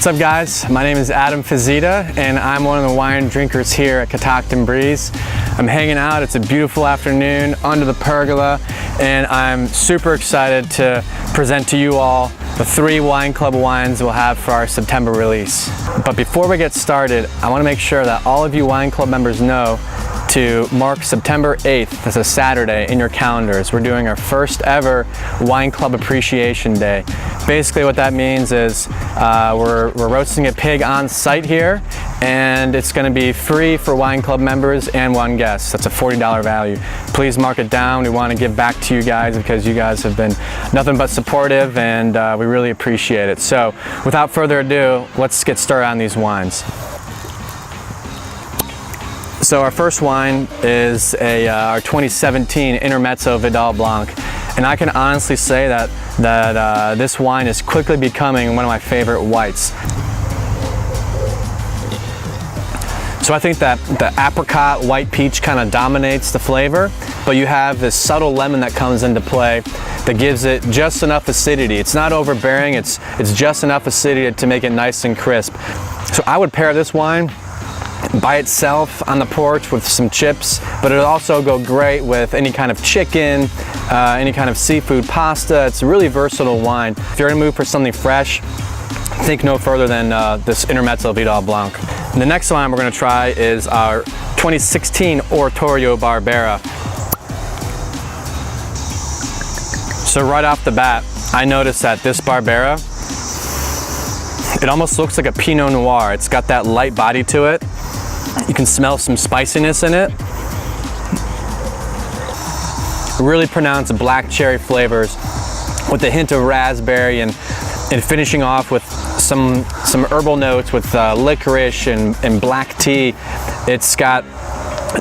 What's up guys? My name is Adam Fazita and I'm one of the wine drinkers here at Catoctin Breeze. I'm hanging out, it's a beautiful afternoon under the pergola and I'm super excited to present to you all the 3 wine club wines we'll have for our September release. But before we get started, I want to make sure that all of you wine club members know to mark September 8th as a Saturday in your calendars. We're doing our first ever Wine Club Appreciation Day. Basically what that means is we're roasting a pig on site here and it's going to be free for wine club members and one guest. That's a $40 value. Please mark it down. We want to give back to you guys because you guys have been nothing but supportive and we really appreciate it. So without further ado, let's get started on these wines. So our first wine is our 2017 Intermezzo Vidal Blanc, and I can honestly say that this wine is quickly becoming one of my favorite whites. So I think that the apricot white peach kind of dominates the flavor, but you have this subtle lemon that comes into play that gives it just enough acidity. It's not overbearing, it's just enough acidity to make it nice and crisp. So I would pair this wine by itself on the porch with some chips, but it'll also go great with any kind of chicken, any kind of seafood pasta. It's a really versatile wine. If you're in a mood for something fresh, think no further than this Intermezzo Vidal Blanc. And the next wine we're going to try is our 2016 Oratorio Barbera. So right off the bat, I noticed that this Barbera, it almost looks like a Pinot Noir. It's got that light body to it. You can smell some spiciness in it. Really pronounced black cherry flavors with a hint of raspberry and finishing off with some herbal notes with licorice and black tea. It's got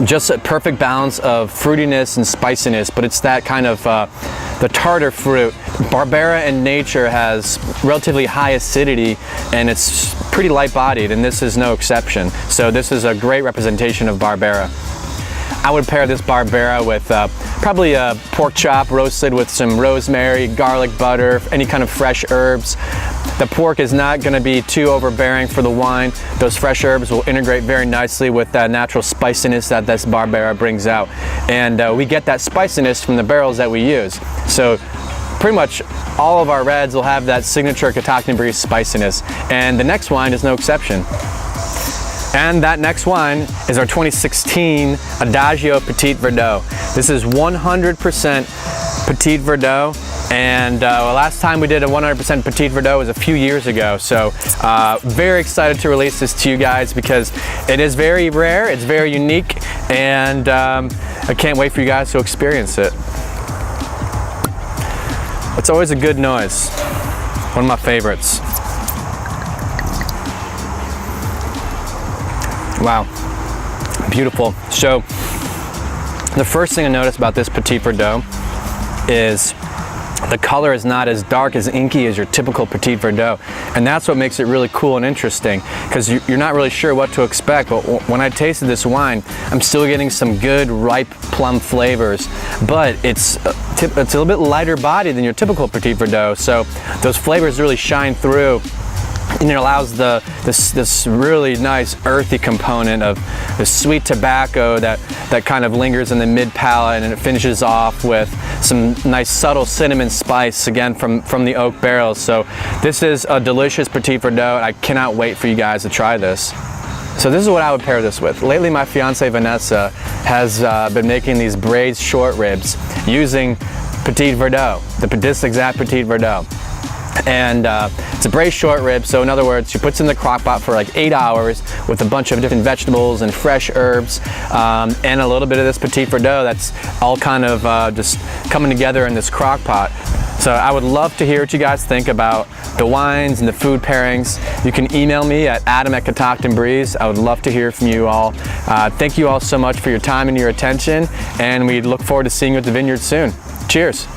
just a perfect balance of fruitiness and spiciness, but it's that kind of the tartar fruit. Barbera in nature has relatively high acidity and it's pretty light-bodied, and this is no exception. So this is a great representation of Barbera. I would pair this Barbera with probably a pork chop roasted with some rosemary, garlic butter, any kind of fresh herbs. The pork is not going to be too overbearing for the wine. Those fresh herbs will integrate very nicely with that natural spiciness that this Barbera brings out. And we get that spiciness from the barrels that we use. So pretty much all of our reds will have that signature Catoctin Breeze spiciness. And the next wine is no exception. And that next wine is our 2016 Adagio Petit Verdot. This is 100% Petit Verdot, and last time we did a 100% Petit Verdot was a few years ago. So very excited to release this to you guys because it is very rare, it's very unique, and I can't wait for you guys to experience it. It's always a good noise, one of my favorites. Wow, beautiful. So the first thing I noticed about this Petit Verdot is the color is not as dark, as inky as your typical Petit Verdot. And that's what makes it really cool and interesting, because you're not really sure what to expect. But when I tasted this wine, I'm still getting some good ripe plum flavors, but it's a little bit lighter body than your typical Petit Verdot. So those flavors really shine through. And it allows this really nice earthy component of the sweet tobacco that kind of lingers in the mid palate, and it finishes off with some nice subtle cinnamon spice, again from the oak barrels. So this is a delicious Petit Verdot. I cannot wait for you guys to try this. So this is what I would pair this with. Lately my fiance Vanessa has been making these braised short ribs using Petit Verdot, this exact Petit Verdot. And it's a braised short rib, so in other words, she puts it in the crock pot for like 8 hours with a bunch of different vegetables and fresh herbs and a little bit of this Petit Verdot that's all kind of just coming together in this crock pot. So I would love to hear what you guys think about the wines and the food pairings. You can email me at adam@Catoctin Breeze. I would love to hear from you all. Thank you all so much for your time and your attention, and we look forward to seeing you at the vineyard soon. Cheers.